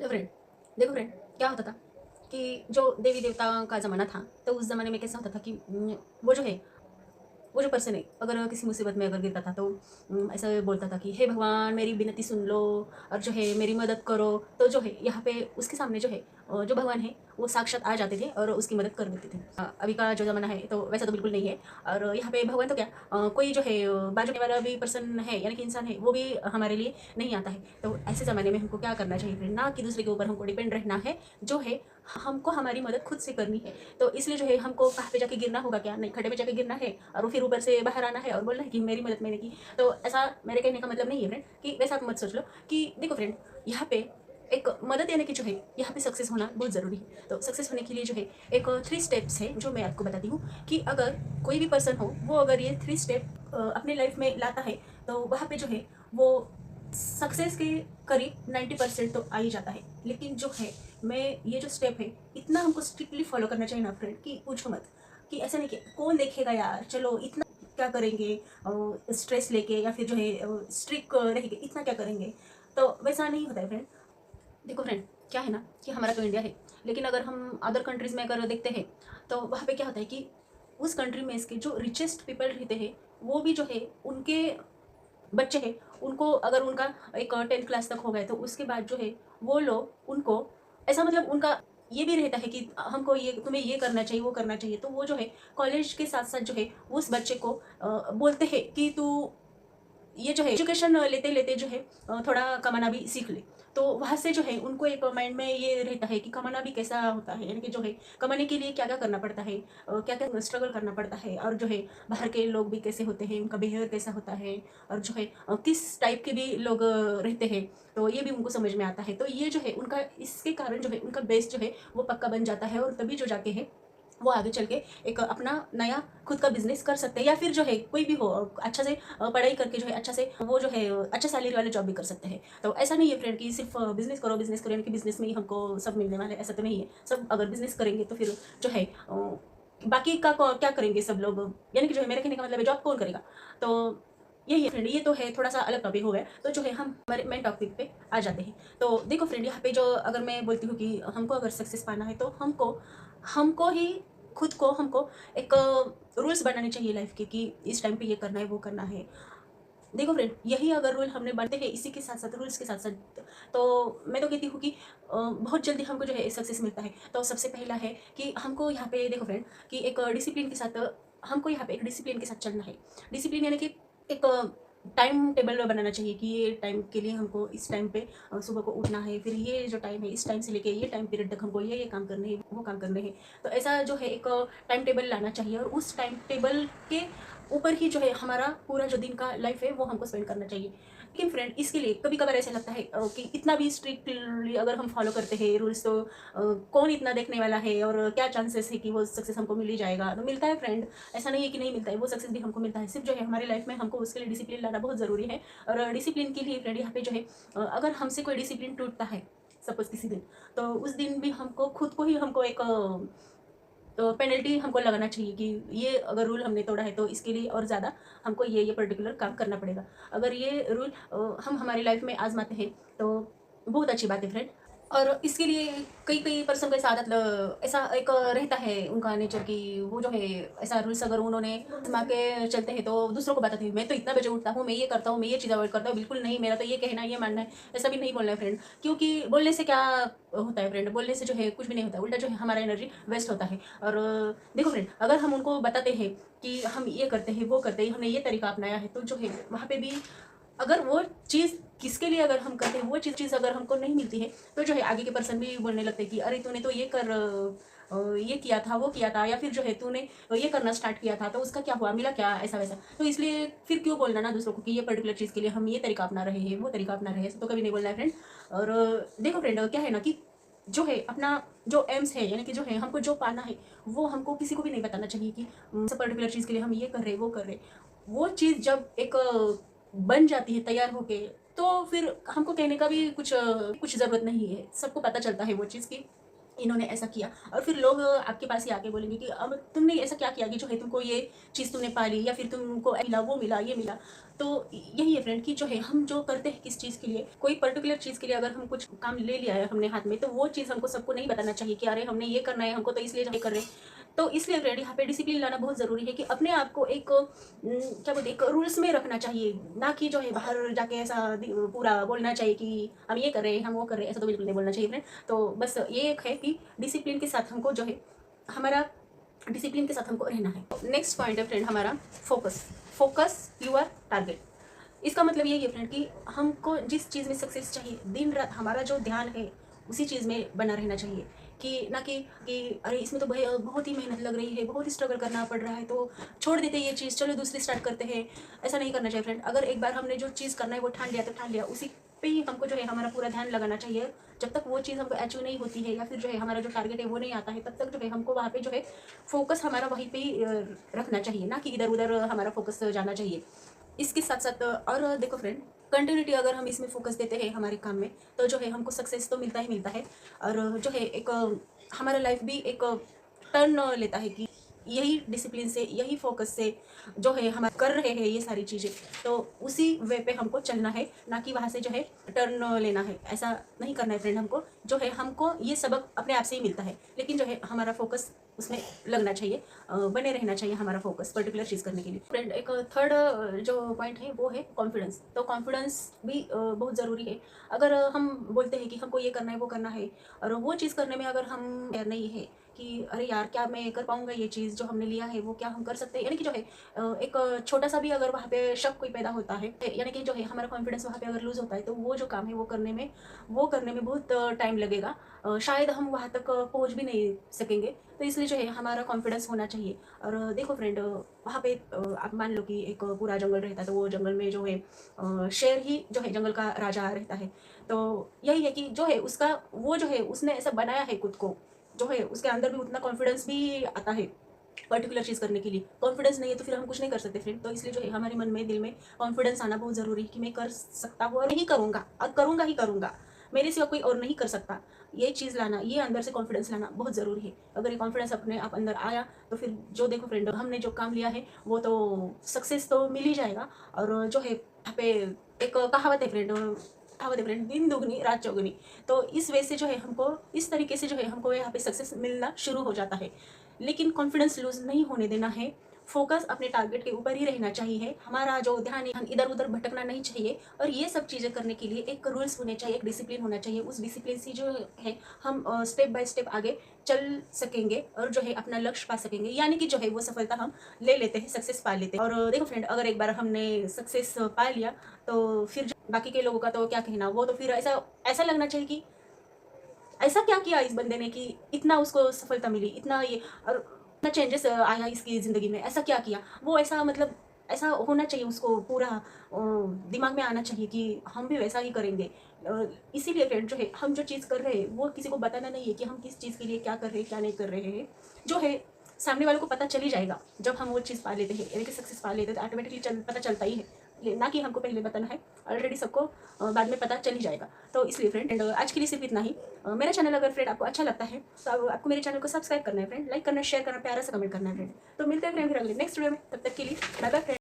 Hello friend. देखो friend, क्या होता था कि जो देवी देवता का ज़माना था, तो उस ज़माने में कैसा होता था कि वो जो है, वो जो पर्सन है अगर किसी मुसीबत में अगर गिरता था तो ऐसा बोलता था कि हे भगवान मेरी विनती सुन लो और जो है मेरी मदद करो। तो जो है यहाँ पे उसके सामने जो है जो भगवान है वो साक्षात आ जाते थे और उसकी मदद कर देते थे। अभी का जो ज़माना है तो वैसा तो बिल्कुल नहीं है। और यहाँ पे भगवान तो क्या, कोई जो है बाजू वाला भी पर्सन है यानी कि इंसान है वो भी हमारे लिए नहीं आता है। तो ऐसे ज़माने में हमको क्या करना चाहिए फ्रेंड, ना कि दूसरे के ऊपर हमको डिपेंड रहना है। जो है हमको हमारी मदद खुद से करनी है। तो इसलिए जो है हमको कहाँ पे जाके गिरना होगा, क्या नहीं, खड्डे में जाके गिरना है और फिर ऊपर से बाहर आना है और बोलना है कि मेरी मदद मैंने की। तो ऐसा मेरे कहने का मतलब नहीं है फ्रेंड कि वैसा आप मत सोच लो कि देखो फ्रेंड, यहाँ पे एक मदद यानी कि जो है यहाँ पे सक्सेस होना बहुत ज़रूरी है। तो सक्सेस होने के लिए जो है एक 3 स्टेप्स है जो मैं आपको बताती हूँ कि अगर कोई भी पर्सन हो वो अगर ये 3 स्टेप अपने लाइफ में लाता है तो वहाँ पे जो है वो सक्सेस के करीब 90% तो आ ही जाता है। लेकिन जो है मैं ये जो स्टेप है इतना हमको स्ट्रिक्टली फॉलो करना चाहिए ना फ्रेंड कि पूछो मत। कि ऐसा नहीं कि कौन देखेगा यार, चलो इतना क्या करेंगे, स्ट्रेस लेके या फिर जो है स्ट्रिक्ट रहेंगे, इतना क्या करेंगे। तो वैसा नहीं होता है फ्रेंड। देखो फ्रेंड, क्या है ना कि हमारा तो इंडिया है, लेकिन अगर हम अदर कंट्रीज़ में अगर देखते हैं तो वहाँ पे क्या होता है कि उस कंट्री में इसके जो रिचेस्ट पीपल रहते हैं वो भी जो है उनके बच्चे हैं, उनको अगर उनका एक 10th क्लास तक हो गए तो उसके बाद जो है वो लोग उनको ऐसा मतलब उनका ये भी रहता है कि हमको ये तुम्हें ये करना चाहिए वो करना चाहिए। तो वो जो है कॉलेज के साथ साथ जो है उस बच्चे को बोलते हैं कि तू ये जो है एजुकेशन लेते लेते जो है थोड़ा कमाना भी सीख ले। तो वहाँ से जो है उनको एक माइंड में ये रहता है कि कमाना भी कैसा होता है, यानी कि जो है कमाने के लिए क्या क्या करना पड़ता है, क्या क्या स्ट्रगल करना पड़ता है और जो है बाहर के लोग भी कैसे होते हैं, उनका बिहेवियर कैसा होता है और जो है किस टाइप के भी लोग रहते हैं। तो ये भी उनको समझ में आता है। तो ये जो है उनका इसके कारण जो है उनका बेस जो है वो पक्का बन जाता है और तभी जो जाके है वो आगे चल के एक अपना नया खुद का बिजनेस कर सकते हैं या फिर जो है कोई भी हो अच्छा से पढ़ाई करके जो है अच्छा से वो जो है अच्छा सैलरी वाले जॉब भी कर सकते हैं। तो ऐसा नहीं है फ्रेंड कि सिर्फ बिजनेस करो यानी कि बिजनेस में ही हमको सब मिलने वाला है, ऐसा तो नहीं है। सब अगर बिजनेस करेंगे तो फिर जो है बाकी का क्या करेंगे सब लोग, यानी कि जो है मेरे कहने का मतलब है जॉब कौन करेगा। तो यही है फ्रेंड, ये तो है थोड़ा सा अलग टॉपिक हो गया। तो जो है हम हमारे मेन टॉपिक पे आ जाते हैं। तो देखो फ्रेंड, यहाँ पे जो अगर मैं बोलती हूँ कि हमको अगर सक्सेस पाना है तो हमको हमको ही खुद को हमको एक रूल्स बनाने चाहिए लाइफ के कि इस टाइम पे ये करना है वो करना है। देखो फ्रेंड, यही अगर रूल हमने बनते हैं इसी के साथ साथ रूल्स के साथ साथ तो मैं तो कहती हूँ कि बहुत जल्दी हमको जो है सक्सेस मिलता है। तो सबसे पहला है कि हमको यहाँ पे देखो फ्रेंड कि एक डिसिप्लिन के साथ हमको यहाँ पे एक डिसिप्लिन के साथ चलना है। डिसिप्लिन यानी कि एक टाइम टेबल बनाना चाहिए कि ये टाइम के लिए हमको इस टाइम पे सुबह को उठना है, फिर ये जो टाइम है इस टाइम से लेके ये टाइम पीरियड तक हमको ये काम करने हैं वो काम करने हैं। तो ऐसा जो है एक टाइम टेबल लाना चाहिए और उस टाइम टेबल के ऊपर ही जो है हमारा पूरा जो दिन का लाइफ है वो हमको स्पेंड करना चाहिए। लेकिन फ्रेंड इसके लिए कभी कभार ऐसा लगता है कि इतना भी स्ट्रिक्टली अगर हम फॉलो करते हैं रूल्स तो कौन इतना देखने वाला है और क्या चांसेस है कि वो सक्सेस हमको मिल ही जाएगा। तो मिलता है फ्रेंड, ऐसा नहीं है कि नहीं मिलता है, वो सक्सेस भी हमको मिलता है। सिर्फ जो है हमारी लाइफ में हमको उसके लिए डिसिप्लिन लाना बहुत ज़रूरी है। और डिसिप्लिन के लिए फ्रेंड यहाँ पे जो है अगर हमसे कोई डिसिप्लिन टूटता है सपोज किसी दिन, तो उस दिन भी हमको खुद को ही हमको एक तो पेनल्टी हमको लगाना चाहिए कि ये अगर रूल हमने तोड़ा है तो इसके लिए और ज़्यादा हमको ये पर्टिकुलर काम करना पड़ेगा। अगर ये रूल हम हमारी लाइफ में आजमाते हैं तो बहुत अच्छी बात है फ्रेंड। और इसके लिए कई कई पर्सन का ऐसा आदत ऐसा एक रहता है उनका नेचर कि वो जो है ऐसा रूल्स अगर उन्होंने आजमा के चलते हैं तो दूसरों को बताते हैं मैं तो इतना बजे उठता हूँ, मैं ये करता हूँ, मैं ये चीज़ अवॉइड करता हूँ, बिल्कुल नहीं, मेरा तो ये कहना है ये मानना है। ऐसा भी नहीं बोलना है फ्रेंड, क्योंकि बोलने से क्या होता है फ्रेंड, बोलने से जो है कुछ भी नहीं होता, उल्टा जो है हमारा एनर्जी वेस्ट होता है। और देखो फ्रेंड, अगर हम उनको बताते हैं कि हम ये करते हैं वो करते हैं, हमने ये तरीका अपनाया है, तो जो है वहाँ पे भी अगर वो चीज़ किसके लिए अगर हम करते हैं वो चीज़ अगर हमको नहीं मिलती है तो जो है आगे के पर्सन भी बोलने लगते हैं कि अरे तूने तो ये कर ये किया था वो किया था, या फिर जो है तूने ये करना स्टार्ट किया था तो उसका क्या हुआ, मिला क्या, ऐसा वैसा। तो इसलिए फिर क्यों बोलना ना दूसरों को कि ये पर्टिकुलर चीज़ के लिए हम ये तरीका अपना रहे हैं वो तरीका अपना रहे हैं, ऐसा तो कभी नहीं बोलना है फ्रेंड। और देखो फ्रेंड, क्या है ना कि जो है अपना जो एम्स है यानी कि जो है हमको जो पाना है वो हमको किसी को भी नहीं बताना चाहिए कि सब पर्टिकुलर चीज़ के लिए हम ये कर रहे वो कर रहे। वो चीज़ जब एक बन जाती है तैयार होके तो फिर हमको कहने का भी कुछ ज़रूरत नहीं है, सबको पता चलता है वो चीज़ की इन्होंने ऐसा किया, और फिर लोग आपके पास ही आके बोलेंगे कि अब तुमने ऐसा क्या किया कि जो है तुमको ये चीज़ तुमने पा ली, या फिर तुमको मिला, वो मिला, ये मिला। तो यही है फ्रेंड कि जो है हम जो करते हैं किस चीज़ के लिए, कोई पर्टिकुलर चीज़ के लिए अगर हम कुछ काम ले लिया है हमने हाथ में, तो वो चीज़ हमको सबको नहीं बताना चाहिए कि अरे हमने ये करना है हमको, तो इसलिए हम ये कर रहे हैं। तो इसलिए फ्रेंड यहाँ पे डिसिप्लिन लाना बहुत ज़रूरी है कि अपने आप को एक क्या बोलते हैं, एक रूल्स में रखना चाहिए, ना कि जो है बाहर जाके ऐसा पूरा बोलना चाहिए कि हम ये कर रहे हैं, हम वो कर रहे हैं, ऐसा तो बिल्कुल नहीं बोलना चाहिए फ्रेंड। तो बस ये एक है कि डिसिप्लिन के साथ हमको जो है हमारा डिसिप्लिन के साथ हमको रहना है। नेक्स्ट पॉइंट है फ्रेंड हमारा फोकस। Focus your target. इसका मतलब यही है फ्रेंड कि हमको जिस चीज़ में सक्सेस चाहिए, दिन रात हमारा जो ध्यान है उसी चीज़ में बना रहना चाहिए, कि ना कि अरे इसमें तो भाई बहुत ही मेहनत लग रही है, बहुत ही स्ट्रगल करना पड़ रहा है, तो छोड़ देते ये चीज़, चलो दूसरी स्टार्ट करते हैं। ऐसा नहीं करना चाहिए फ्रेंड। अगर एक बार हमने जो चीज़ करना है वो ठान लिया तो ठान लिया, उसी पे ही हमको जो है हमारा पूरा ध्यान लगाना चाहिए। जब तक वो चीज़ हमको अचीव नहीं होती है, या फिर जो है हमारा जो टारगेट है वो नहीं आता है, तब तक जो है हमको वहाँ पे जो है फोकस हमारा वहीं पे ही रखना चाहिए, ना कि इधर उधर हमारा फोकस जाना चाहिए। इसके साथ साथ और देखो फ्रेंड, कंटिन्यूटी अगर हम इसमें फोकस देते हैं हमारे काम में, तो जो है हमको सक्सेस तो मिलता ही मिलता है, और जो है एक हमारा लाइफ भी एक टर्न लेता है कि यही डिसिप्लिन से, यही फोकस से जो है हम कर रहे हैं ये सारी चीज़ें, तो उसी वे पे हमको चलना है, ना कि वहाँ से जो है टर्न लेना है। ऐसा नहीं करना है फ्रेंड। हमको जो है हमको ये सबक अपने आप से ही मिलता है, लेकिन जो है हमारा फोकस उसमें लगना चाहिए, बने रहना चाहिए हमारा फोकस पर्टिकुलर चीज़ करने के लिए। फ्रेंड एक थर्ड जो पॉइंट है वो है कॉन्फिडेंस। तो कॉन्फिडेंस भी बहुत ज़रूरी है। अगर हम बोलते हैं कि हमको ये करना है, वो करना है, और वो चीज़ करने में अगर हम नहीं है कि अरे यार क्या मैं कर पाऊंगा, ये चीज़ जो हमने लिया है वो क्या हम कर सकते हैं, यानी कि जो है एक छोटा सा भी अगर वहाँ पे शक कोई पैदा होता है, यानी कि जो है हमारा कॉन्फिडेंस वहाँ पे अगर लूज होता है, तो वो जो काम है वो करने में बहुत टाइम लगेगा, शायद हम वहाँ तक पहुँच भी नहीं सकेंगे। तो इसलिए जो है हमारा कॉन्फिडेंस होना चाहिए। और देखो फ्रेंड, वहाँ पे आप मान लो कि एक पूरा जंगल रहता है, तो वो जंगल में जो है शेर ही जो है जंगल का राजा रहता है। तो यही है कि जो है उसका वो जो है उसने ऐसा बनाया है खुद को, जो है उसके अंदर भी उतना कॉन्फिडेंस भी आता है पर्टिकुलर चीज़ करने के लिए। कॉन्फिडेंस नहीं है तो फिर हम कुछ नहीं कर सकते फ्रेंड। तो इसलिए जो है हमारे मन में, दिल में कॉन्फिडेंस आना बहुत ज़रूरी है कि मैं कर सकता हूँ और नहीं करूँगा, और करूँगा ही करूँगा, मेरे सिवा कोई और नहीं कर सकता। ये चीज़ लाना, ये अंदर से कॉन्फिडेंस लाना बहुत ज़रूरी है। अगर ये कॉन्फिडेंस अपने आप अंदर आया, तो फिर जो देखो फ्रेंड, हमने जो काम लिया है वो तो सक्सेस तो मिल ही जाएगा। और जो है यहाँ पे एक कहावत है फ्रेंड, दिन दुगनी रात चौगुनी। तो इस वजह से जो है हमको इस तरीके से जो है हमको यहाँ पे सक्सेस मिलना शुरू हो जाता है। लेकिन कॉन्फिडेंस लूज नहीं होने देना है, फोकस अपने टारगेट के ऊपर ही रहना चाहिए, हमारा जो ध्यान है इधर उधर भटकना नहीं चाहिए। और ये सब चीज़ें करने के लिए एक रूल्स होने चाहिए, एक डिसिप्लिन होना चाहिए। उस डिसिप्लिन से जो है हम स्टेप बाय स्टेप आगे चल सकेंगे, और जो है अपना लक्ष्य पा सकेंगे, यानी कि जो है वो सफलता हम ले लेते हैं, सक्सेस पा लेते हैं। और देखो फ्रेंड, अगर एक बार हमने सक्सेस पा लिया, तो फिर बाकी के लोगों का तो क्या कहना, वो तो फिर ऐसा ऐसा लगना चाहिए कि ऐसा क्या किया इस बंदे ने कि इतना उसको सफलता मिली, इतना ये और इतना चेंजेस आया इसकी ज़िंदगी में, ऐसा क्या किया। वो ऐसा मतलब ऐसा होना चाहिए, उसको पूरा दिमाग में आना चाहिए कि हम भी वैसा ही करेंगे। इसीलिए फ्रेंड जो है हम जो चीज़ कर रहे हैं वो किसी को बताना नहीं है कि हम किस चीज़ के लिए क्या कर रहे हैं, क्या नहीं कर रहे हैं। जो है सामने वालों को पता चल ही जाएगा जब हम वो चीज़ पा लेते हैं, यानी कि सक्सेस पा लेते हैं, तो ऑटोमेटिकली पता चलता ही है, ना कि हमको पहले बताना है। ऑलरेडी सबको बाद में पता चल ही जाएगा। तो इसलिए फ्रेंड आज के लिए सिर्फ इतना ही। मेरा चैनल अगर फ्रेंड आपको अच्छा लगता है तो आपको मेरे चैनल को सब्सक्राइब करना है फ्रेंड, लाइक करना, शेयर करना, प्यारा सा कमेंट करना है फ्रेंड। तो मिलते हैं फ्रेंड फिर अगले नेक्स्ट वीडियो में, तब तक के लिए बाय बाय फ्रेंड।